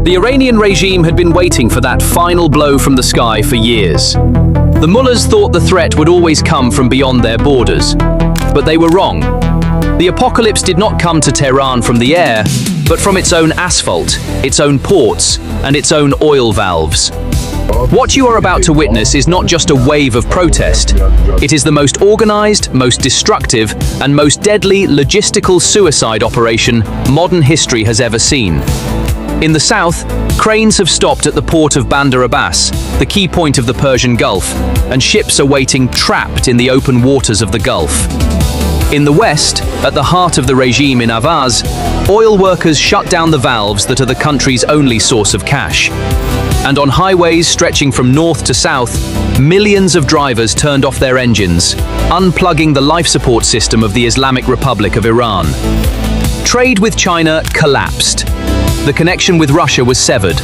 The Iranian regime had been waiting for that final blow from the sky for years. The mullahs thought the threat would always come from beyond their borders, but they were wrong. The apocalypse did not come to Tehran from the air, but from its own asphalt, its own ports, and its own oil valves. What you are about to witness is not just a wave of protest. It is the most organized, most destructive, and most deadly logistical suicide operation modern history has ever seen. In the south, cranes have stopped at the port of Bandar Abbas, the key point of the Persian Gulf, and ships are waiting trapped in the open waters of the Gulf. In the west, at the heart of the regime in Avaz, oil workers shut down the valves that are the country's only source of cash. And on highways stretching from north to south, millions of drivers turned off their engines, unplugging the life support system of the Islamic Republic of Iran. Trade with China collapsed. The connection with Russia was severed.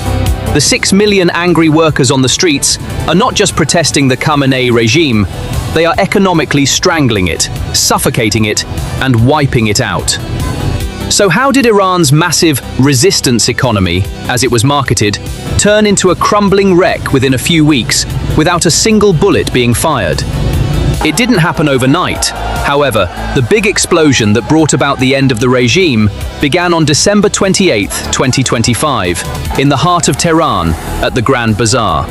The 6 million angry workers on the streets are not just protesting the Khamenei regime, they are economically strangling it, suffocating it, and wiping it out. So how did Iran's massive resistance economy, as it was marketed, turn into a crumbling wreck within a few weeks without a single bullet being fired? It didn't happen overnight. However, the big explosion that brought about the end of the regime began on December 28, 2025, in the heart of Tehran, at the Grand Bazaar.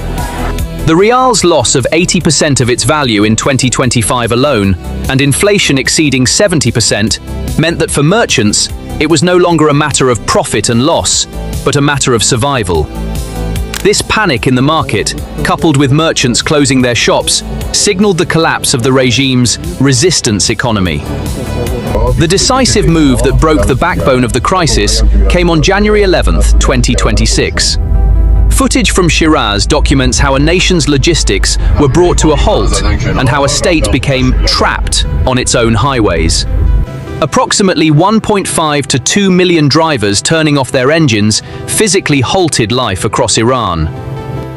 The rial's loss of 80% of its value in 2025 alone, and inflation exceeding 70%, meant that for merchants, it was no longer a matter of profit and loss, but a matter of survival. This panic in the market, coupled with merchants closing their shops, signaled the collapse of the regime's resistance economy. The decisive move that broke the backbone of the crisis came on January 11, 2026. Footage from Shiraz documents how a nation's logistics were brought to a halt and how a state became trapped on its own highways. Approximately 1.5 to 2 million drivers turning off their engines physically halted life across Iran.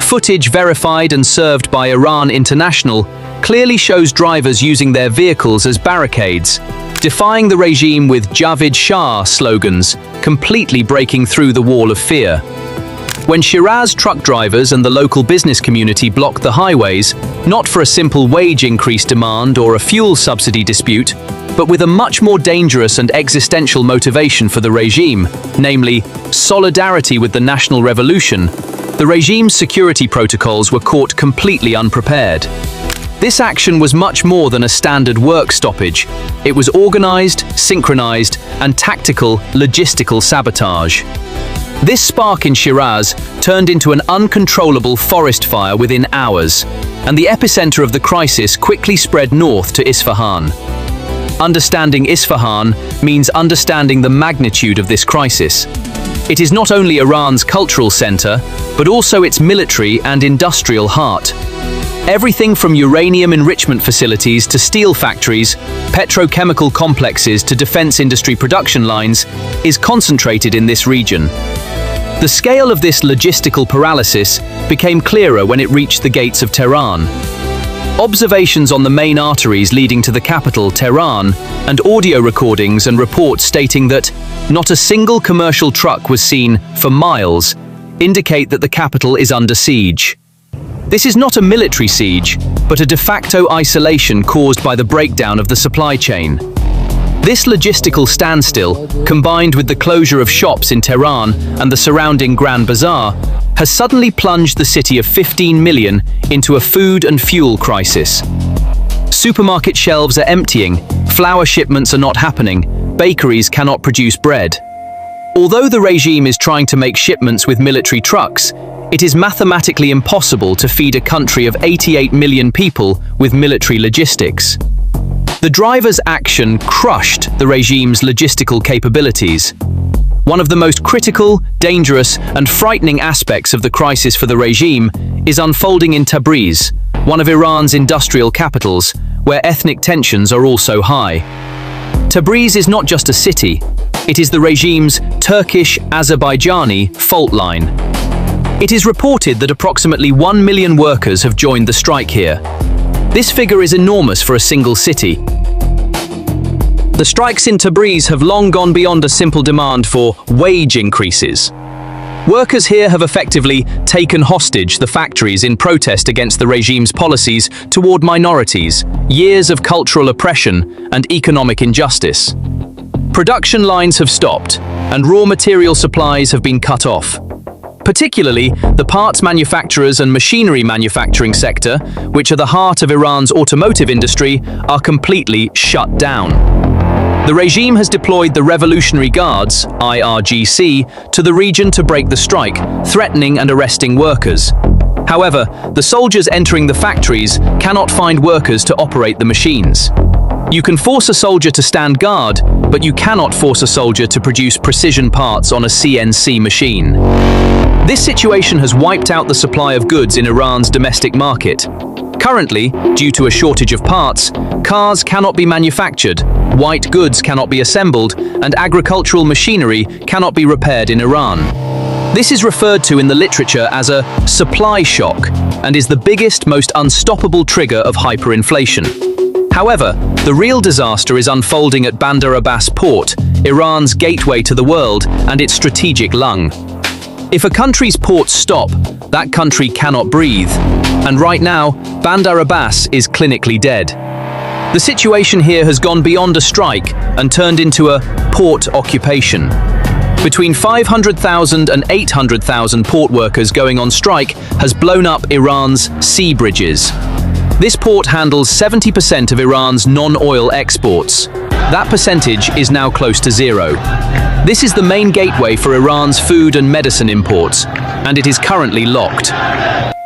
Footage verified and served by Iran International clearly shows drivers using their vehicles as barricades, defying the regime with Javid Shah slogans, completely breaking through the wall of fear. When Shiraz truck drivers and the local business community blocked the highways, not for a simple wage increase demand or a fuel subsidy dispute, but with a much more dangerous and existential motivation for the regime, namely solidarity with the national revolution, the regime's security protocols were caught completely unprepared. This action was much more than a standard work stoppage. It was organized, synchronized, and tactical logistical sabotage. This spark in Shiraz turned into an uncontrollable forest fire within hours, and the epicenter of the crisis quickly spread north to Isfahan. Understanding Isfahan means understanding the magnitude of this crisis. It is not only Iran's cultural center, but also its military and industrial heart. Everything from uranium enrichment facilities to steel factories, petrochemical complexes to defense industry production lines is concentrated in this region. The scale of this logistical paralysis became clearer when it reached the gates of Tehran. Observations on the main arteries leading to the capital, Tehran, and audio recordings and reports stating that not a single commercial truck was seen for miles indicate that the capital is under siege. This is not a military siege, but a de facto isolation caused by the breakdown of the supply chain. This logistical standstill, combined with the closure of shops in Tehran and the surrounding Grand Bazaar, has suddenly plunged the city of 15 million into a food and fuel crisis. Supermarket shelves are emptying, flour shipments are not happening, bakeries cannot produce bread. Although the regime is trying to make shipments with military trucks, it is mathematically impossible to feed a country of 88 million people with military logistics. The drivers' action crushed the regime's logistical capabilities. One of the most critical, dangerous, and frightening aspects of the crisis for the regime is unfolding in Tabriz, one of Iran's industrial capitals, where ethnic tensions are also high. Tabriz is not just a city, it is the regime's Turkish-Azerbaijani fault line. It is reported that approximately 1 million workers have joined the strike here. This figure is enormous for a single city. The strikes in Tabriz have long gone beyond a simple demand for wage increases. Workers here have effectively taken hostage the factories in protest against the regime's policies toward minorities, years of cultural oppression, and economic injustice. Production lines have stopped, and raw material supplies have been cut off. Particularly, the parts manufacturers and machinery manufacturing sector, which are the heart of Iran's automotive industry, are completely shut down. The regime has deployed the Revolutionary Guards, IRGC, to the region to break the strike, threatening and arresting workers. However, the soldiers entering the factories cannot find workers to operate the machines. You can force a soldier to stand guard, but you cannot force a soldier to produce precision parts on a CNC machine. This situation has wiped out the supply of goods in Iran's domestic market. Currently, due to a shortage of parts, cars cannot be manufactured, white goods cannot be assembled, and agricultural machinery cannot be repaired in Iran. This is referred to in the literature as a supply shock and is the biggest, most unstoppable trigger of hyperinflation. However, the real disaster is unfolding at Bandar Abbas port, Iran's gateway to the world and its strategic lung. If a country's ports stop, that country cannot breathe. And right now, Bandar Abbas is clinically dead. The situation here has gone beyond a strike and turned into a port occupation. Between 500,000 and 800,000 port workers going on strike has blown up Iran's sea bridges. This port handles 70% of Iran's non-oil exports. That percentage is now close to zero. This is the main gateway for Iran's food and medicine imports, and it is currently locked.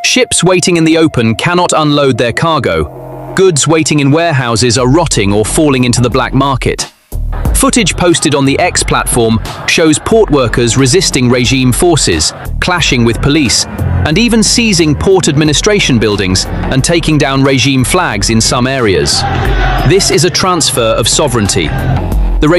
Ships waiting in the open cannot unload their cargo. Goods waiting in warehouses are rotting or falling into the black market. Footage posted on the X platform shows port workers resisting regime forces, clashing with police, and even seizing port administration buildings and taking down regime flags in some areas. This is a transfer of sovereignty. The regime